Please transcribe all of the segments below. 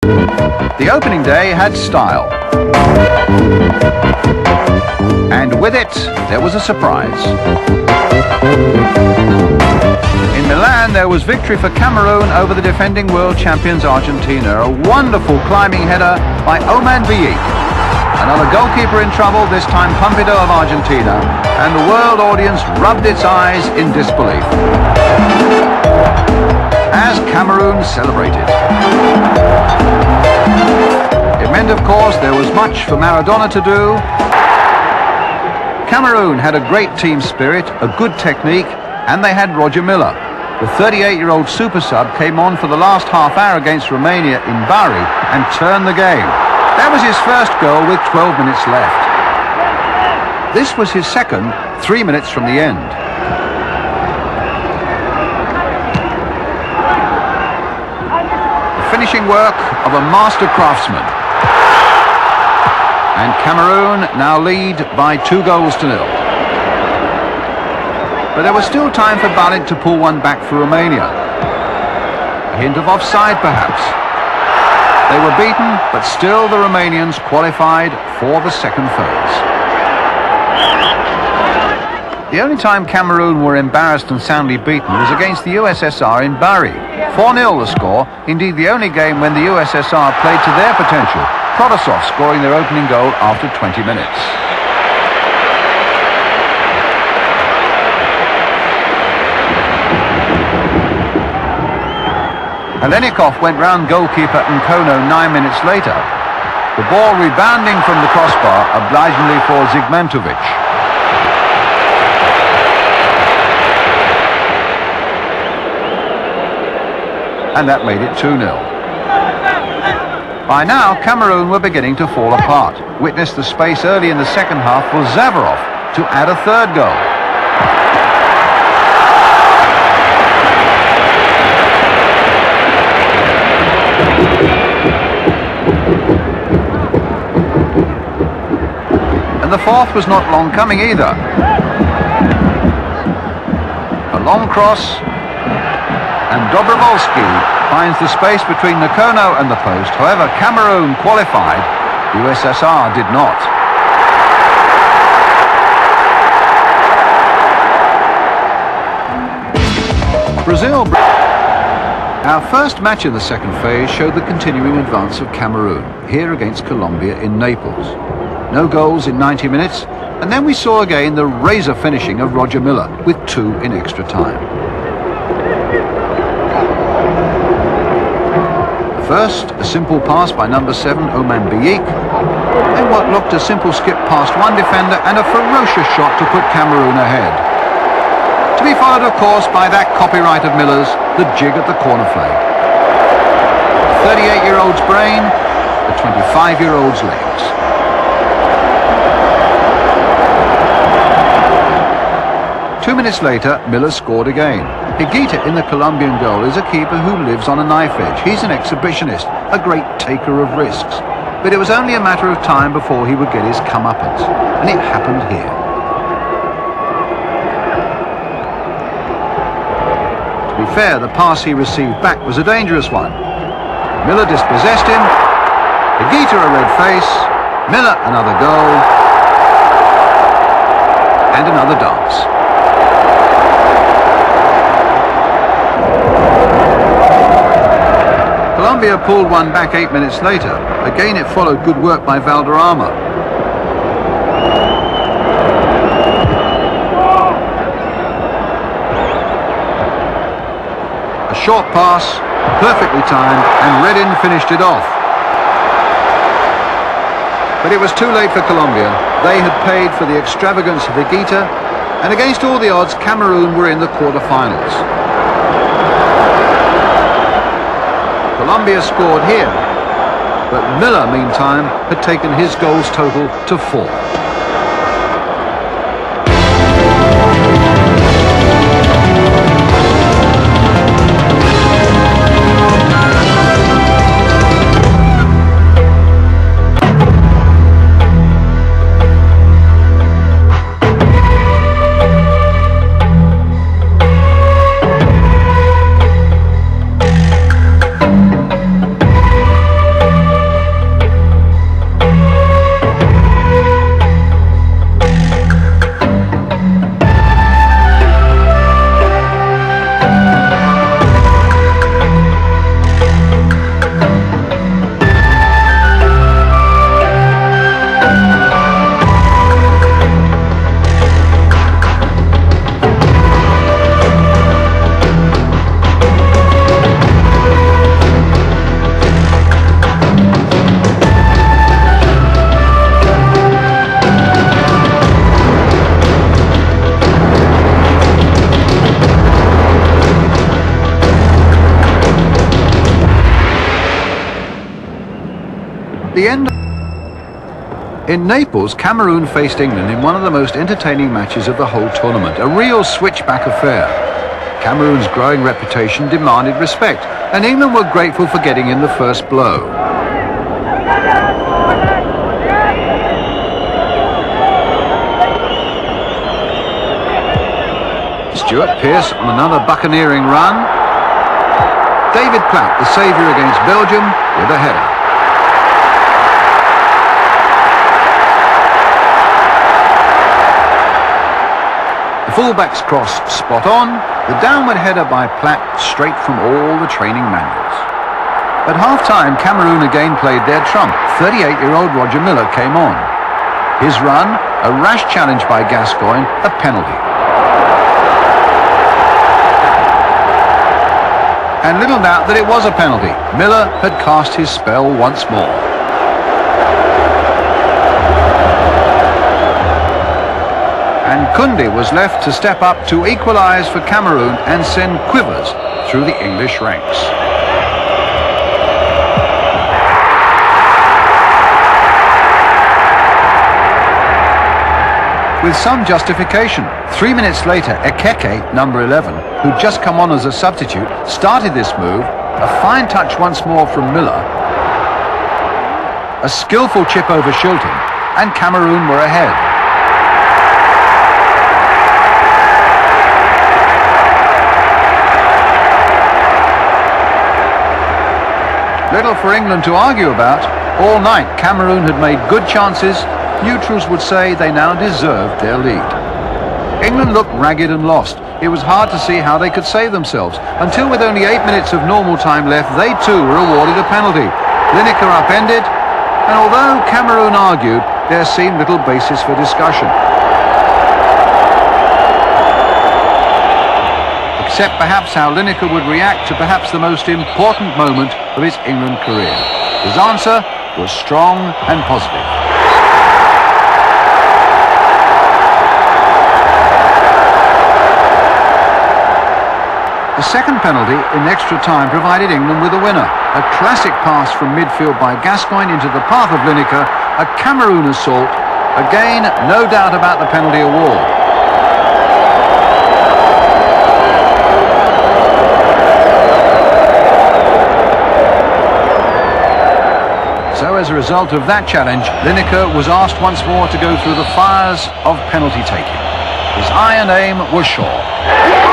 The opening day had style. And with it, there was a surprise. In Milan, there was victory for Cameroon over the defending world champions Argentina. A wonderful climbing header by Oman Biyik. Another goalkeeper in trouble, this time Pompidou of Argentina, and the world audience rubbed its eyes in disbelief as Cameroon celebrated. It meant, of course, there was much for Maradona to do. Cameroon had a great team spirit, a good technique, and they had Roger Milla. The 38-year-old super sub came on for the last half hour against Romania in Bari and turned the game. That was his first goal with 12 minutes left. This was his second, 3 minutes from the end. The finishing work of a master craftsman. And Cameroon now lead by 2-0. But there was still time for Balic to pull one back for Romania. A hint of offside, perhaps. They were beaten, but still the Romanians qualified for the second phase. The only time Cameroon were embarrassed and soundly beaten was against the USSR in Bari. 4-0 the score, indeed the only game when the USSR played to their potential, Protasov scoring their opening goal after 20 minutes. Helenikov went round goalkeeper Nkono 9 minutes later. The ball rebounding from the crossbar, obligingly for Zigmantovic. And that made it 2-0. By now, Cameroon were beginning to fall apart. Witness the space early in the second half for Zavarov to add a third goal. And the fourth was not long coming either. A long cross, and Dobrovolsky finds the space between Nkono and the post. However, Cameroon qualified, USSR did not. Brazil. Our first match in the second phase showed the continuing advance of Cameroon, here against Colombia in Naples. No goals in 90 minutes, and then we saw again the razor finishing of Roger Milla with 2 in extra time. First, a simple pass by number 7, Oman Biyik. Then what looked a simple skip past one defender and a ferocious shot to put Cameroon ahead. To be followed, of course, by that copyright of Miller's, the jig at the corner flag. The 38-year-old's brain, the 25-year-old's legs. Two minutes later, Miller scored again. Higuita in the Colombian goal is a keeper who lives on a knife edge. He's an exhibitionist, a great taker of risks. But it was only a matter of time before he would get his comeuppance. And it happened here. To be fair, the pass he received back was a dangerous one. Miller dispossessed him. Higuita a red face. Miller another goal. And another dance. Colombia pulled one back 8 minutes later. Again it followed good work by Valderrama. A short pass, perfectly timed, and Redin finished it off. But it was too late for Colombia. They had paid for the extravagance of Higuita, and against all the odds, Cameroon were in the quarter-finals. Colombia scored here, but Miller, meantime, had taken his goals total to 4. The end. In Naples, Cameroon faced England in one of the most entertaining matches of the whole tournament, a real switchback affair. Cameroon's growing reputation demanded respect, and England were grateful for getting in the first blow. Stuart Pearce on another buccaneering run. David Platt, the saviour against Belgium, with a header. The fullback's cross spot on, the downward header by Platt straight from all the training manuals. At half-time, Cameroon again played their trump. 38-year-old Roger Miller came on. His run, a rash challenge by Gascoigne, a penalty. And little doubt that it was a penalty. Miller had cast his spell once more. And Koundé was left to step up to equalise for Cameroon and send quivers through the English ranks. With some justification. 3 minutes later, Ekeke, number 11, who'd just come on as a substitute, started this move. A fine touch once more from Miller. A skillful chip over Shilton, and Cameroon were ahead. Little for England to argue about. All night, Cameroon had made good chances. Neutrals would say they now deserved their lead. England looked ragged and lost. It was hard to see how they could save themselves, until with only 8 minutes of normal time left, they too were awarded a penalty. Lineker upended, and although Cameroon argued, there seemed little basis for discussion. Except perhaps how Lineker would react to perhaps the most important moment of his England career. His answer was strong and positive. The second penalty in extra time provided England with a winner. A classic pass from midfield by Gascoigne into the path of Lineker. A Cameroon assault. Again, no doubt about the penalty award. So as a result of that challenge, Lineker was asked once more to go through the fires of penalty taking. His iron aim was sure.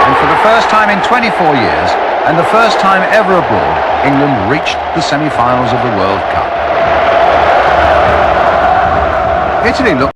And for the first time in 24 years, and the first time ever abroad, England reached the semi-finals of the World Cup. Italy looked